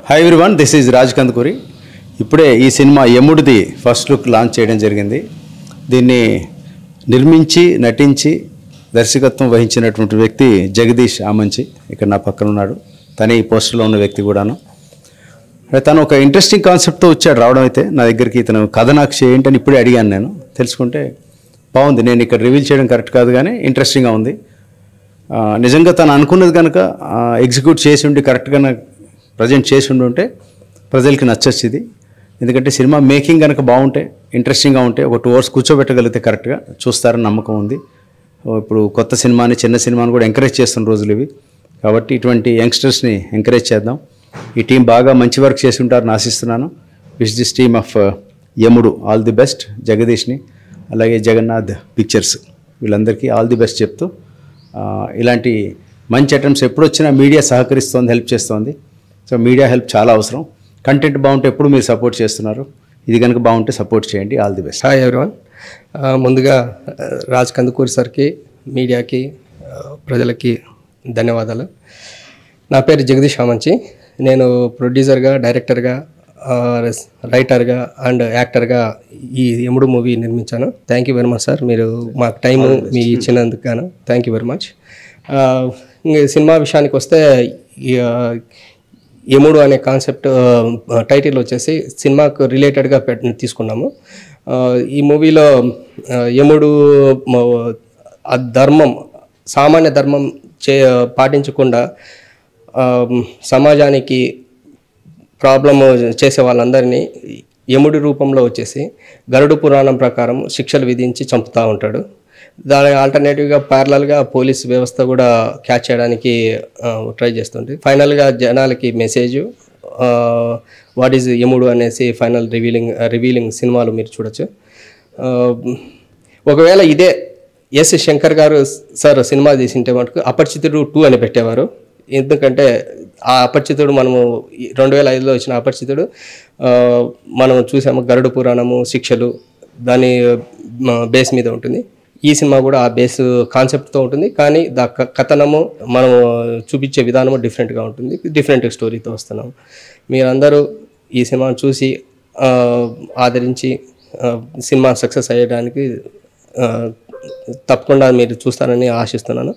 Hi everyone, this is Raj Kandukuri. ఇప్పుడే ఈ cinema యముడిది first look launch చేయడం జరిగింది. దీన్ని నిర్మించి నటించి దర్శకత్వం వహించినటువంటి వ్యక్తి జగదీష్ ఆమంచి, ఇక్కడ నా పక్కన ఉన్నాడు. తనే ఈ పోస్టర్లో ఉన్న వ్యక్తి కూడాను. తను ఒక ఇంట్రెస్టింగ్ కాన్సెప్ట్తో వచ్చాడు రావడం. అయితే నా దగ్గరికి ఇతను కథనాక్షి ఏంటని ఇప్పుడే అడిగాను. నేను తెలుసుకుంటే బాగుంది. నేను ఇక్కడ రివీల్ చేయడం కరెక్ట్ కాదు, కానీ ఇంట్రెస్టింగ్గా ఉంది. నిజంగా తను అనుకున్నది కనుక ఎగ్జిక్యూట్ చేసి ఉండి కరెక్ట్గా ప్రజెంట్ చేసి ఉంటే ప్రజలకి నచ్చచ్చు ఇది. ఎందుకంటే సినిమా మేకింగ్ కనుక బాగుంటే, ఇంట్రెస్టింగ్గా ఉంటే, ఒక 2 hours కూర్చోబెట్టగలిగితే కరెక్ట్గా చూస్తారని నమ్మకం ఉంది. ఇప్పుడు కొత్త సినిమాని, చిన్న సినిమాని కూడా ఎంకరేజ్ చేస్తున్న రోజులు ఇవి. కాబట్టి ఇటువంటి యంగ్స్టర్స్ని ఎంకరేజ్ చేద్దాం. ఈ టీం బాగా మంచి వర్క్ చేసి ఉంటారని ఆశిస్తున్నాను. విష్ దిస్ టీమ్ ఆఫ్ యముడు ఆల్ ది బెస్ట్. జగదీష్ని, అలాగే జగన్నాథ్ పిక్చర్స్, వీళ్ళందరికీ ఆల్ ది బెస్ట్ చెప్తూ, ఇలాంటి మంచి అటెంప్ట్స్ ఎప్పుడు వచ్చినా మీడియా సహకరిస్తోంది, హెల్ప్ చేస్తోంది. సో మీడియా హెల్ప్ చాలా అవసరం. కంటెంట్ బాగుంటే ఎప్పుడు మీరు సపోర్ట్ చేస్తున్నారు, ఇది కనుక బాగుంటే సపోర్ట్ చేయండి. All the best. Hi everyone. ముందుగా రాజ్ కందుకూరి సార్కి, మీడియాకి, ప్రజలకి ధన్యవాదాలు. నా పేరు జగదీష్ ఆమంచి. నేను ప్రొడ్యూసర్గా, డైరెక్టర్గా, రైటర్గా అండ్ యాక్టర్గా ఈ యముడు మూవీ నిర్మించాను. Thank you very much sir. మీరు మాకు టైము మీ ఇచ్చినందుకు గాను థ్యాంక్ యూ వెరీ మచ్. సినిమా విషయానికి వస్తే, యముడు అనే కాన్సెప్ట్ టైటిల్ వచ్చేసి సినిమాకు రిలేటెడ్గా తీసుకున్నాము. ఈ మూవీలో యముడు ధర్మం, సామాన్య ధర్మం పాటించకుండా సమాజానికి ప్రాబ్లమ్ చేసే వాళ్ళందరినీ యముడి రూపంలో వచ్చేసి గరుడు పురాణం ప్రకారం శిక్షలు విధించి చంపుతూ ఉంటాడు. దాని ఆల్టర్నేటివ్గా ప్యారలల్గా పోలీస్ వ్యవస్థ కూడా క్యాచ్ చేయడానికి ట్రై చేస్తుంది. ఫైనల్గా జనాలకి మెసేజ్ వాట్ ఈజ్ యముడు అనేసి ఫైనల్ రివీలింగ్ సినిమాలు మీరు చూడొచ్చు. ఒకవేళ ఇదే ఎస్ శంకర్ గారు సార్ సినిమా తీసింటే మటుకు అపరిచితుడు 2 అని పెట్టేవారు. ఎందుకంటే ఆ అపరిచితుడు మనము 2005లో వచ్చిన అపరిచితుడు మనం చూసాము. గరుడు పురాణము, శిక్షలు దాని బేస్ మీద ఉంటుంది. ఈ సినిమా కూడా ఆ బేస్ కాన్సెప్ట్తో ఉంటుంది, కానీ కథనము మనం చూపించే విధానము డిఫరెంట్గా ఉంటుంది. డిఫరెంట్ స్టోరీతో వస్తున్నాము. మీరందరూ ఈ సినిమాను చూసి ఆదరించి సినిమా సక్సెస్ అయ్యడానికి తప్పకుండా మీరు చూస్తారని ఆశిస్తున్నాను.